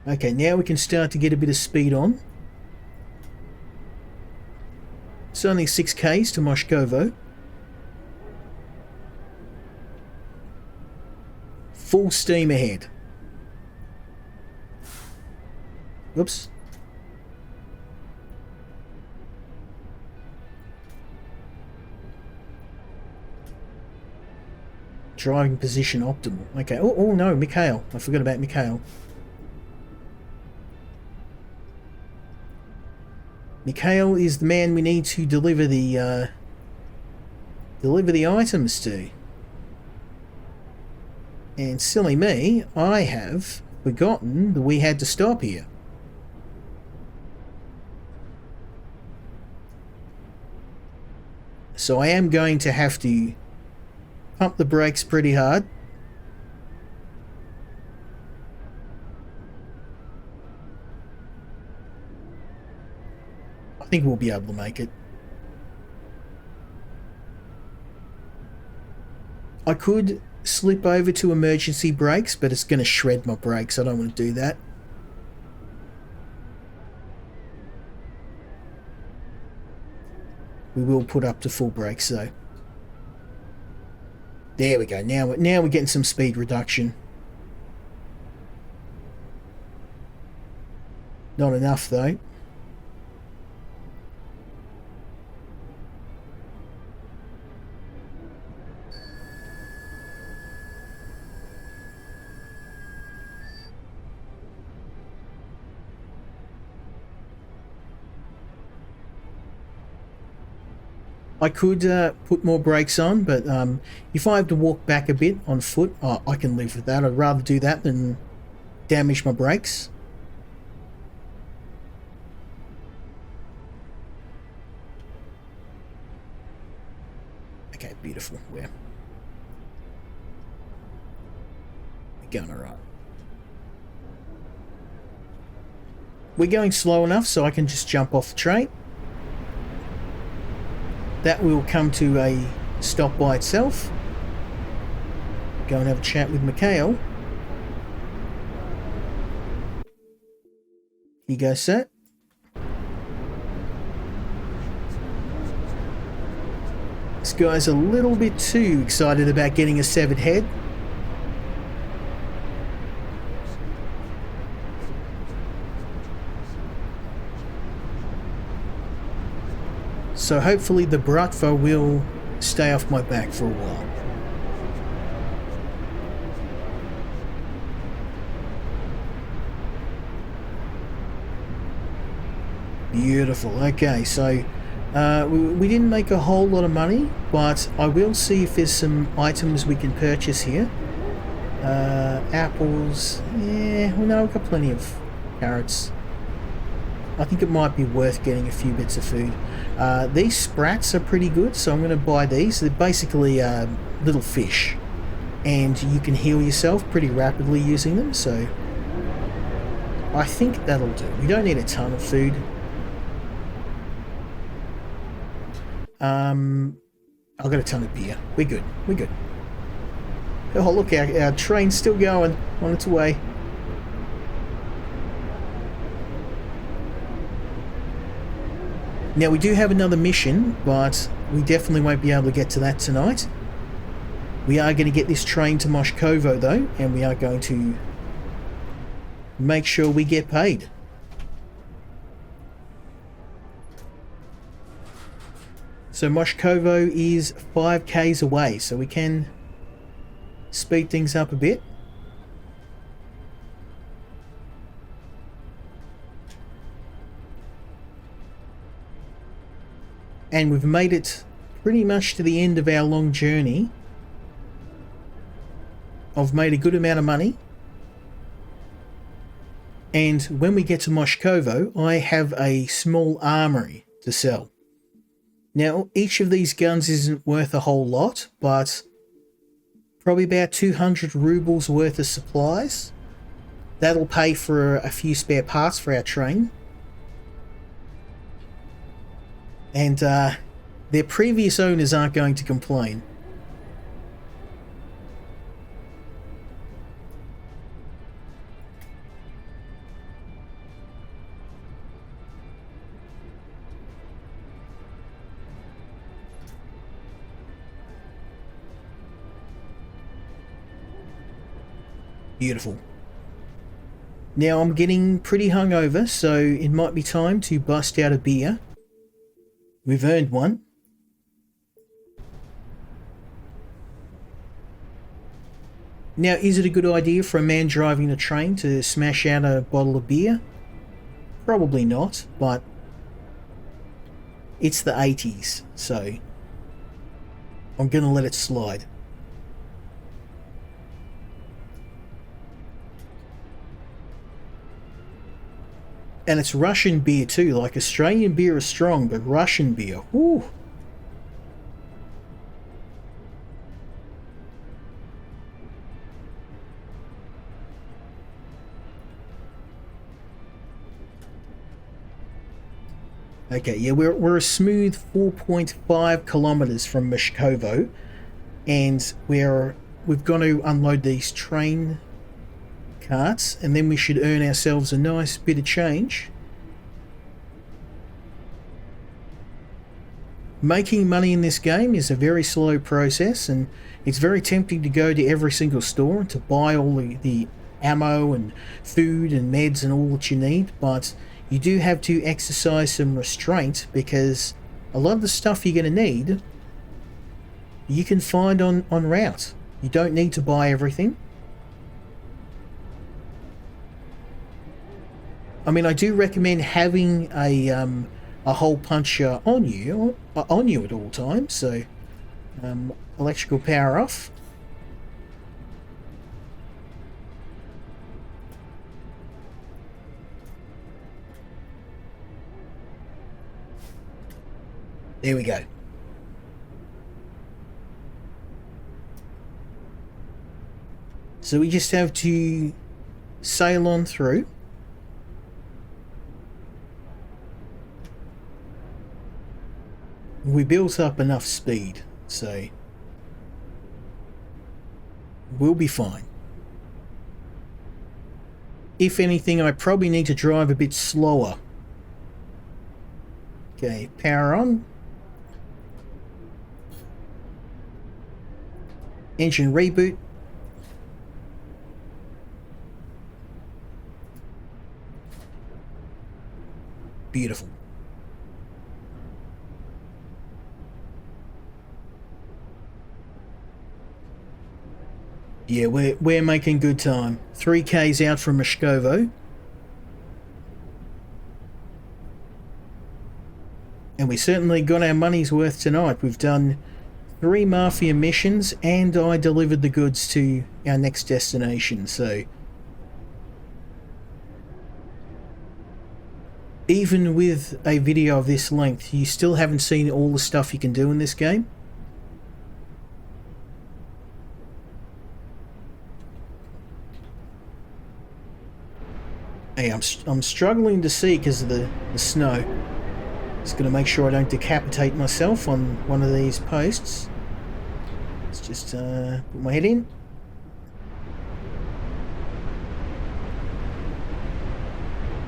Okay, now we can start to get a bit of speed on. It's only 6k's to Moshkovo. Full steam ahead. Oops. Driving position optimal. Okay. Oh no, Mikhail. I forgot about Mikhail. Mikhail is the man we need to deliver the items to. And silly me, I have forgotten that we had to stop here. So I am going to have to pump the brakes pretty hard. I think we'll be able to make it. I could slip over to emergency brakes, but it's going to shred my brakes. I don't want to do that. We will put up to full brakes though. There we go. Now we're getting some speed reduction. Not enough though. I could put more brakes on, but if I have to walk back a bit on foot, I can live with that. I'd rather do that than damage my brakes. Okay, beautiful. We're going alright. We're going slow enough so I can just jump off the train. That will come to a stop by itself. Go and have a chat with Mikhail. You go, sir. This guy's a little bit too excited about getting a severed head. So hopefully the Bratva will stay off my back for a while. Beautiful. Okay, so we didn't make a whole lot of money, but I will see if there's some items we can purchase here. Apples. Yeah, well, no, we've got plenty of carrots. I think it might be worth getting a few bits of food. These sprats are pretty good, so I'm going to buy these. They're basically little fish, and you can heal yourself pretty rapidly using them, so I think that'll do. We don't need a ton of food. I've got a ton of beer. We're good. We're good. Oh, look, our train's still going on its way. Now, we do have another mission, but we definitely won't be able to get to that tonight. We are going to get this train to Moshkovo, though, and we are going to make sure we get paid. So Moshkovo is 5k's away, so we can speed things up a bit. And we've made it pretty much to the end of our long journey. I've made a good amount of money. And when we get to Moshkovo, I have a small armory to sell. Now, each of these guns isn't worth a whole lot, but probably about 200 rubles worth of supplies. That'll pay for a few spare parts for our train. And their previous owners aren't going to complain. Beautiful. Now I'm getting pretty hungover, so it might be time to bust out a beer. We've earned one. Now, is it a good idea for a man driving a train to smash out a bottle of beer? Probably not, but it's the 80s, so I'm going to let it slide. And it's Russian beer too. Like, Australian beer is strong, but Russian beer, whoo. Okay, yeah, we're a smooth 4.5 kilometers from Mishkovo, and we've got to unload these train carts, and then we should earn ourselves a nice bit of change. Making money in this game is a very slow process, and it's very tempting to go to every single store and to buy all the ammo and food and meds and all that you need, but you do have to exercise some restraint, because a lot of the stuff you're going to need you can find on route. You don't need to buy everything. I mean, I do recommend having a hole puncher on you at all times. So, electrical power off. There we go. So we just have to sail on through. We built up enough speed, so we'll be fine. If anything, I probably need to drive a bit slower. Okay, power on. Engine reboot. Beautiful. Yeah, we're making good time. 3k's out from Mishkovo. And we certainly got our money's worth tonight. We've done 3 mafia missions and I delivered the goods to our next destination, so even with a video of this length, you still haven't seen all the stuff you can do in this game. Hey, I'm struggling to see because of the snow. Just going to make sure I don't decapitate myself on one of these posts. Let's just put my head in.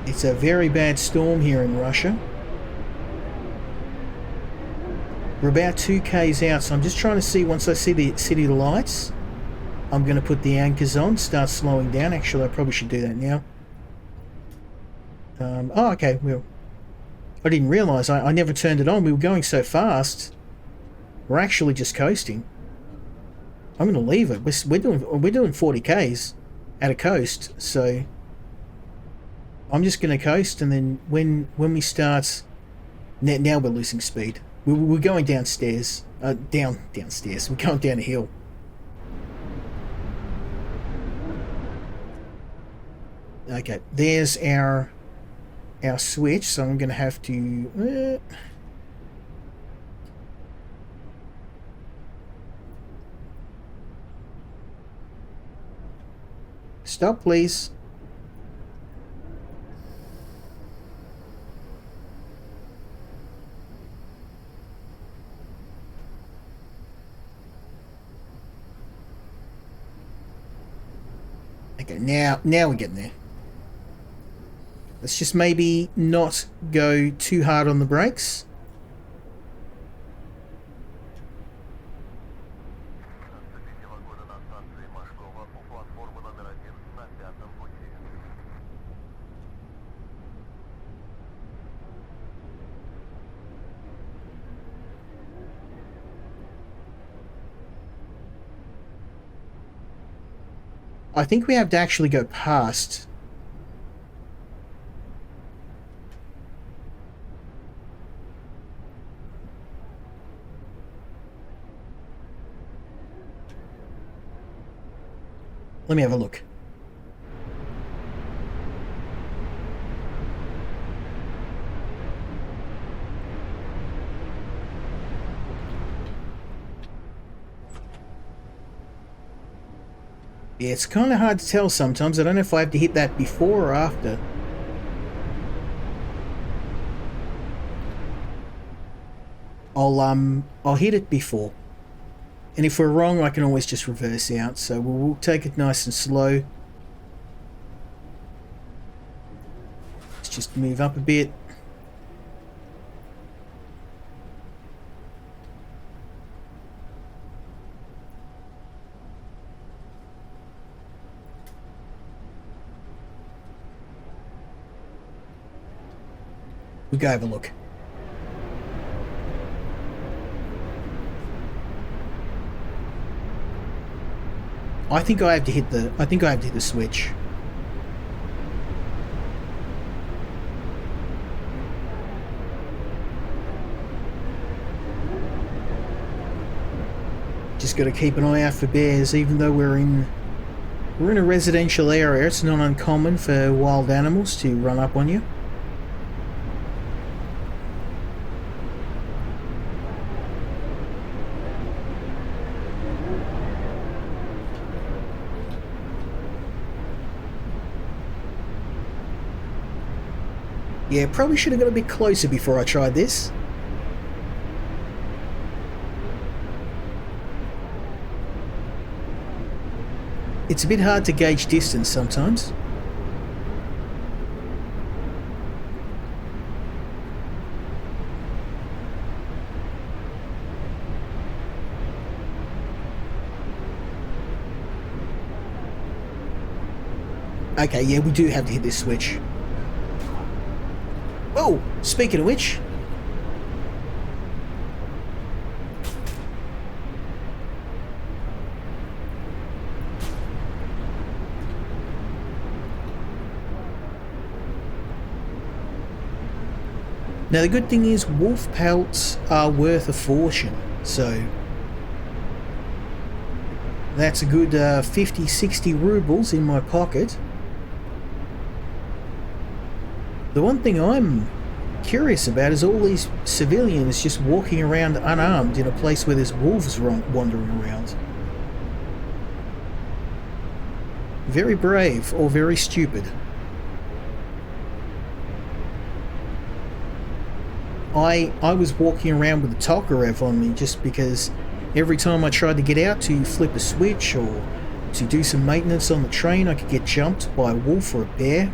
It's a very bad storm here in Russia. We're about 2k's out, so I'm just trying to see, once I see the city lights, I'm going to put the anchors on, start slowing down. Actually, I probably should do that now. Oh, okay, well, I didn't realise, I never turned it on. We were going so fast. We're actually just coasting. I'm going to leave it. We're doing 40k's at a coast, so I'm just going to coast, and then when we start, now we're losing speed. We're going downstairs, downstairs. We're going down a hill. Okay, there's our switch, so I'm going to have to... Stop, please. Okay, now we're getting there. Let's just maybe not go too hard on the brakes. I think we have to actually go past. Let me have a look. Yeah, it's kind of hard to tell sometimes. I don't know if I have to hit that before or after. I'll hit it before. And if we're wrong, I can always just reverse out. So we'll take it nice and slow. Let's just move up a bit. We'll go have a look. I think I have to hit the switch. Just got to keep an eye out for bears, even though we're in a residential area. It's not uncommon for wild animals to run up on you. Yeah, probably should have got a bit closer before I tried this. It's a bit hard to gauge distance sometimes. Okay, yeah, we do have to hit this switch. Oh, speaking of which, Now the good thing is wolf pelts are worth a fortune, so that's a good 50-60 rubles in my pocket. The one thing I'm curious about is all these civilians just walking around unarmed in a place where there's wolves wandering around. Very brave or very stupid. I was walking around with a Tokarev on me just because every time I tried to get out to flip a switch or to do some maintenance on the train, I could get jumped by a wolf or a bear.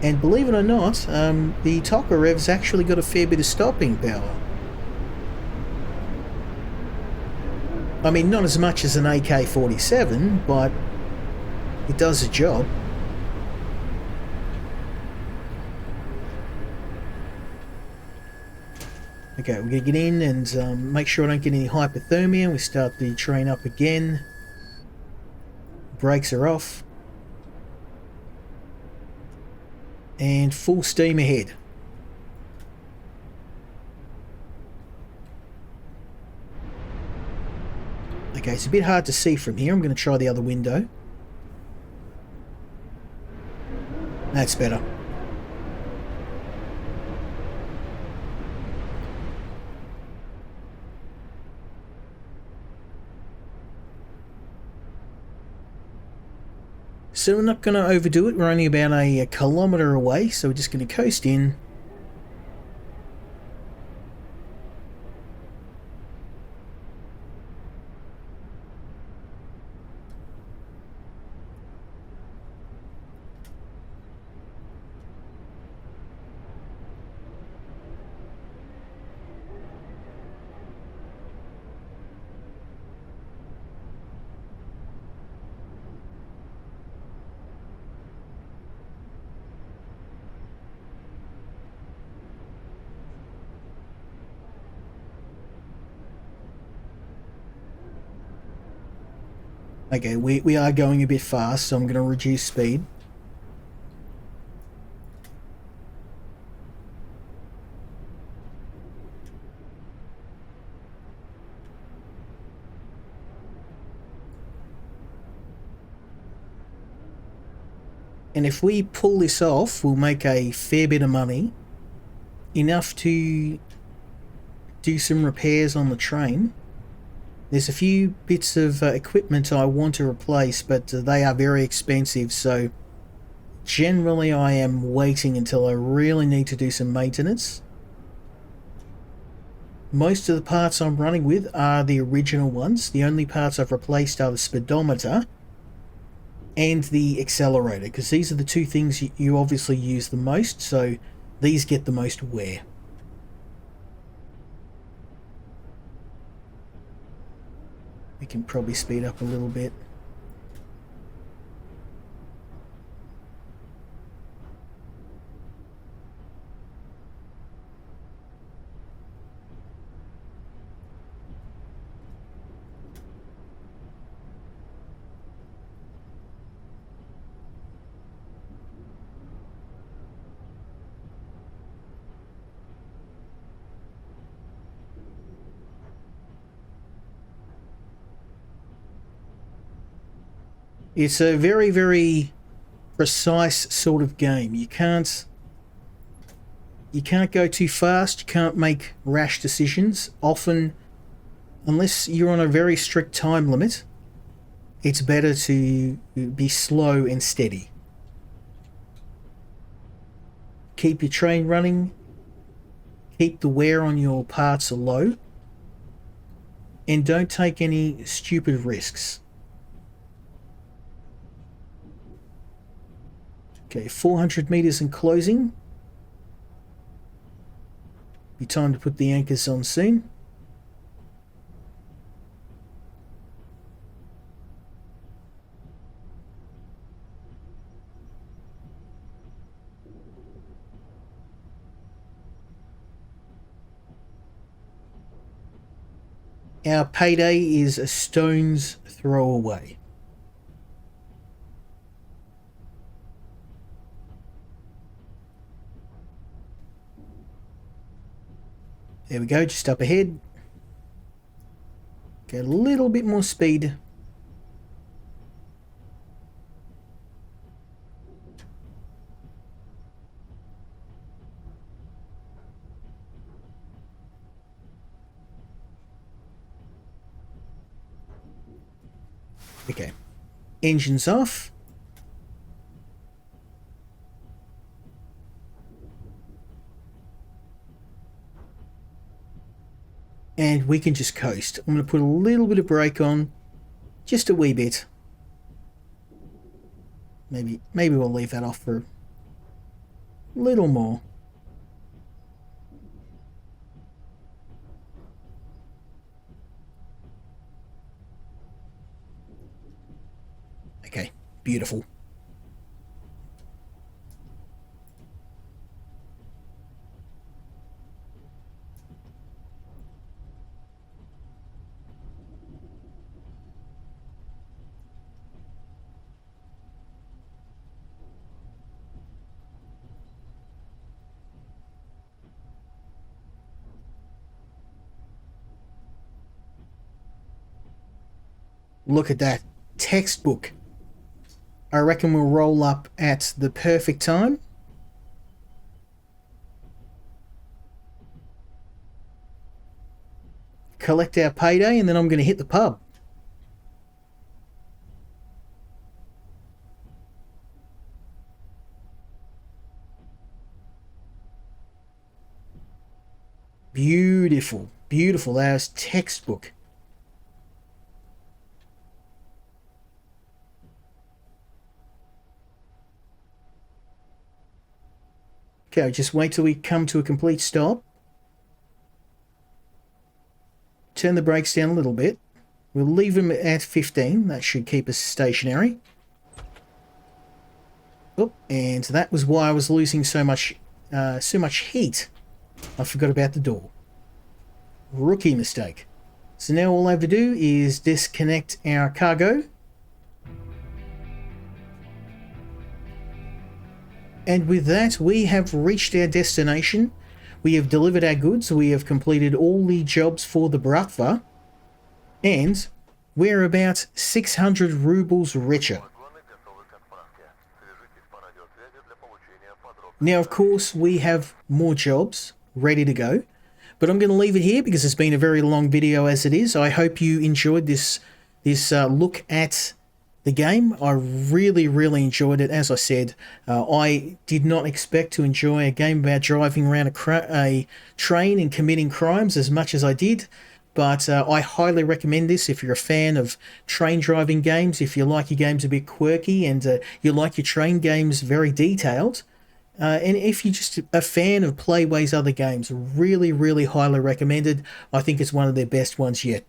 And believe it or not, the Tokarev's actually got a fair bit of stopping power. I mean, not as much as an AK-47, but it does the job. Okay, we're going to get in and make sure I don't get any hypothermia. We start the train up again. Brakes are off. And full steam ahead. Okay, it's a bit hard to see from here. I'm going to try the other window. That's better. So we're not going to overdo it. We're only about a kilometre away, so we're just going to coast in. Okay, we are going a bit fast, so I'm going to reduce speed. And if we pull this off, we'll make a fair bit of money. Enough to do some repairs on the train. There's a few bits of equipment I want to replace, but they are very expensive, so generally I am waiting until I really need to do some maintenance. Most of the parts I'm running with are the original ones. The only parts I've replaced are the speedometer and the accelerator, because these are the two things you obviously use the most, so these get the most wear. We can probably speed up a little bit. It's a very, very precise sort of game. You can't go too fast, you can't make rash decisions. Often, unless you're on a very strict time limit, it's better to be slow and steady. Keep your train running, keep the wear on your parts low, and don't take any stupid risks. Okay, 400 meters in closing. Be time to put the anchors on soon. Our payday is a stone's throw away. There we go, just up ahead. Get a little bit more speed. Okay, engines off. And we can just coast. I'm going to put a little bit of brake on, just a wee bit. Maybe we'll leave that off for a little more. Okay, beautiful. Look at that. Textbook. I reckon we'll roll up at the perfect time. Collect our payday, and then I'm going to hit the pub. Beautiful. Beautiful. That was textbook. Okay, just wait till we come to a complete stop. Turn the brakes down a little bit. We'll leave them at 15. That should keep us stationary. Oh, and that was why I was losing so much heat. I forgot about the door. Rookie mistake. So now all I have to do is disconnect our cargo. And with that, we have reached our destination. We have delivered our goods. We have completed all the jobs for the Bratva. And we're about 600 rubles richer. Now, of course, we have more jobs ready to go. But I'm going to leave it here because it's been a very long video as it is. I hope you enjoyed this look at the game. I really enjoyed it. As I said, I did not expect to enjoy a game about driving around a train and committing crimes as much as I did. But I highly recommend this if you're a fan of train driving games, if you like your games a bit quirky and you like your train games very detailed. And if you're just a fan of Playway's other games, really highly recommended. I think it's one of their best ones yet.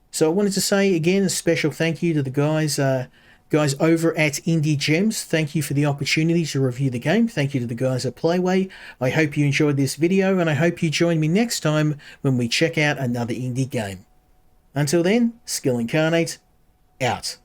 So I wanted to say again a special thank you to the guys over at IndieGems. Thank you for the opportunity to review the game. Thank you to the guys at Playway. I hope you enjoyed this video, and I hope you join me next time when we check out another indie game. Until then, Skill Incarnate, out.